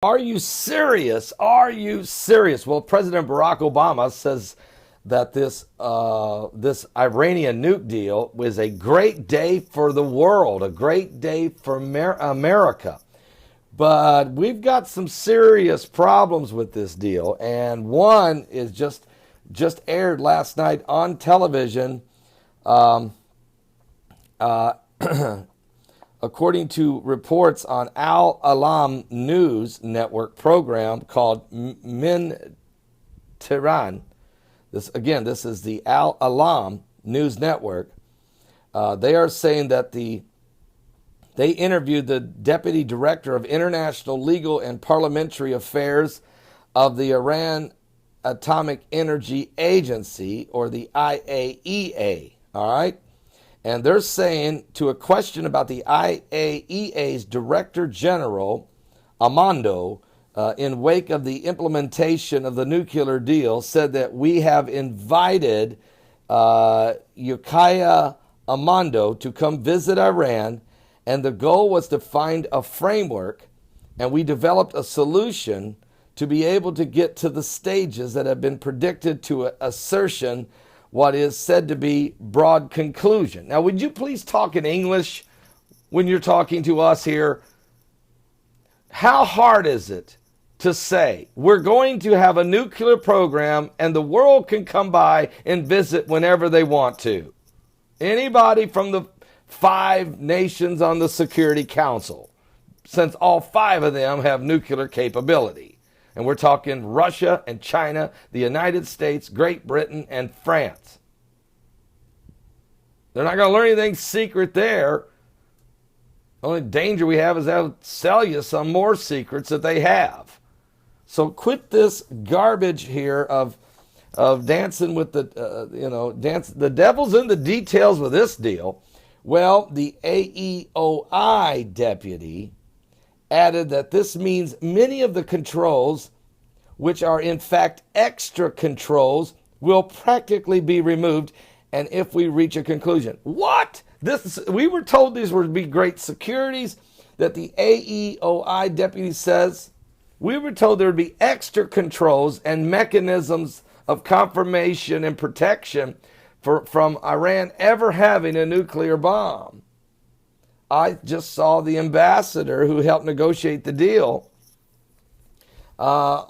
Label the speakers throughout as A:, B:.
A: Are you serious? Are you serious? Well, President Barack Obama says that this Iranian nuke deal was a great day for the world, a great day for America. But we've got some serious problems with this deal, and one is just aired last night on television. Um, uh, According to reports on Al Alam News Network program called Min Tehran. This is the Al Alam News Network. They are saying that they interviewed the deputy director of international legal and parliamentary affairs of the Iran Atomic Energy Agency, or the IAEA. All right. And they're saying, to a question about the IAEA's Director General, Amando, in wake of the implementation of the nuclear deal, said that we have invited Yukaya Amando to come visit Iran, and the goal was to find a framework, and we developed a solution to be able to get to the stages that have been predicted to assertion what is said to be broad conclusion. Now, would you please talk in English when you're talking to us here? How hard is it to say we're going to have a nuclear program and the world can come by and visit whenever they want to? Anybody from the 5 nations on the Security Council, since all 5 of them have nuclear capability. And we're talking Russia and China, the United States, Great Britain, and France. They're not going to learn anything secret there. The only danger we have is they'll sell you some more secrets that they have. So quit this garbage here of dancing with the devil's in the details with this deal. Well, the AEOI deputy added that this means many of the controls, which are in fact extra controls, will practically be removed, and if we reach a conclusion. What? We were told these would be great securities that the AEOI deputy says. We were told there would be extra controls and mechanisms of confirmation and protection from Iran ever having a nuclear bomb. I just saw the ambassador who helped negotiate the deal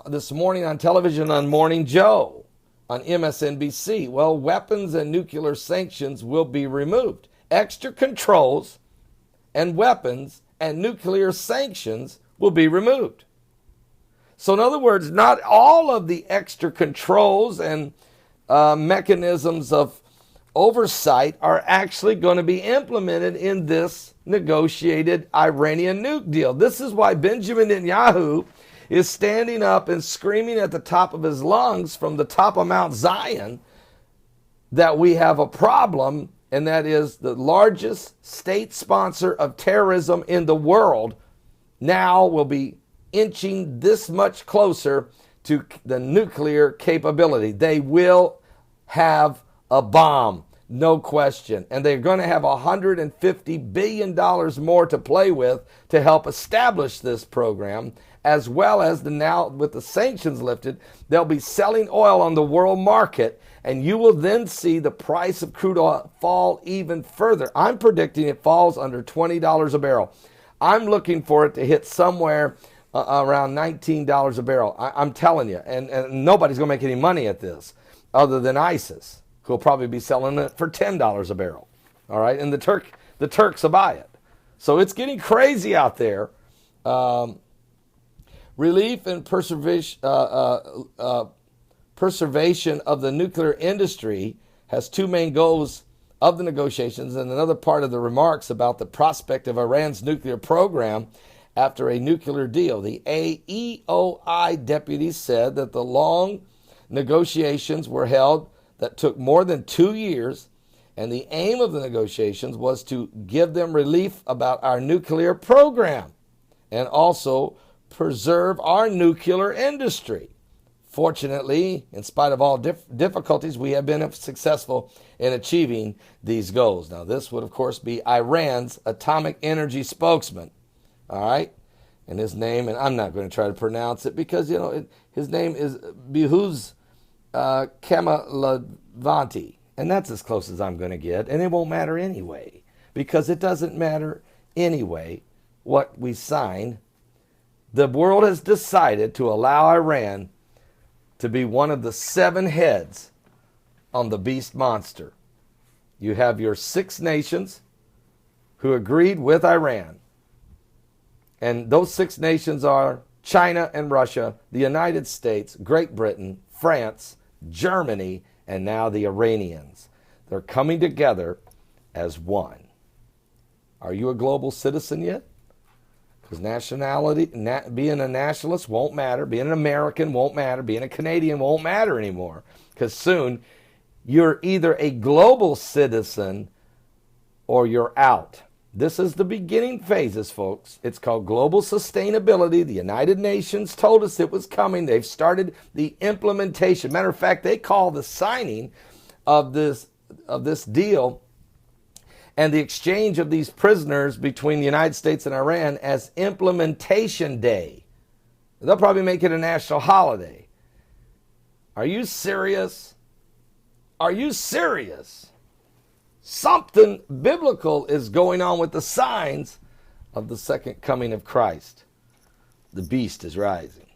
A: this morning on television on Morning Joe on MSNBC. Well, weapons and nuclear sanctions will be removed. Extra controls and weapons and nuclear sanctions will be removed. So in other words, not all of the extra controls and mechanisms of oversight are actually going to be implemented in this negotiated Iranian nuke deal. This is why Benjamin Netanyahu is standing up and screaming at the top of his lungs from the top of Mount Zion that we have a problem, and that is the largest state sponsor of terrorism in the world now will be inching this much closer to the nuclear capability. They will have a bomb, no question. And they're going to have $150 billion more to play with to help establish this program, as well as now with the sanctions lifted, they'll be selling oil on the world market, and you will then see the price of crude oil fall even further. I'm predicting it falls under $20 a barrel. I'm looking for it to hit somewhere around $19 a barrel. I'm telling you, and nobody's going to make any money at this other than ISIS, who'll probably be selling it for $10 a barrel. All right, and the Turks will buy it. So it's getting crazy out there. Relief and preservation of the nuclear industry has 2 main goals of the negotiations, and another part of the remarks about the prospect of Iran's nuclear program after a nuclear deal. The AEOI deputy said that the long negotiations were held that took more than 2 years, and the aim of the negotiations was to give them relief about our nuclear program and also preserve our nuclear industry. Fortunately, in spite of all difficulties, we have been successful in achieving these goals. Now, this would, of course, be Iran's atomic energy spokesman. All right? And his name, and I'm not going to try to pronounce it because, his name is Behuz Kemalavanti. And that's as close as I'm going to get. And it won't matter anyway, because it doesn't matter anyway what we sign. The world has decided to allow Iran to be one of the 7 heads on the beast monster. You have your 6 nations who agreed with Iran. And those 6 nations are China and Russia, the United States, Great Britain, France, Germany, and now the Iranians. They're coming together as one. Are you a global citizen yet? Because nationality, being a nationalist won't matter. Being an American won't matter. Being a Canadian won't matter anymore. Because soon you're either a global citizen or you're out. This is the beginning phases, folks. It's called global sustainability. The United Nations told us it was coming. They've started the implementation. Matter of fact, they call the signing of this deal and the exchange of these prisoners between the United States and Iran as Implementation Day. They'll probably make it a national holiday. Are you serious? Are you serious? Something biblical is going on with the signs of the second coming of Christ. The beast is rising.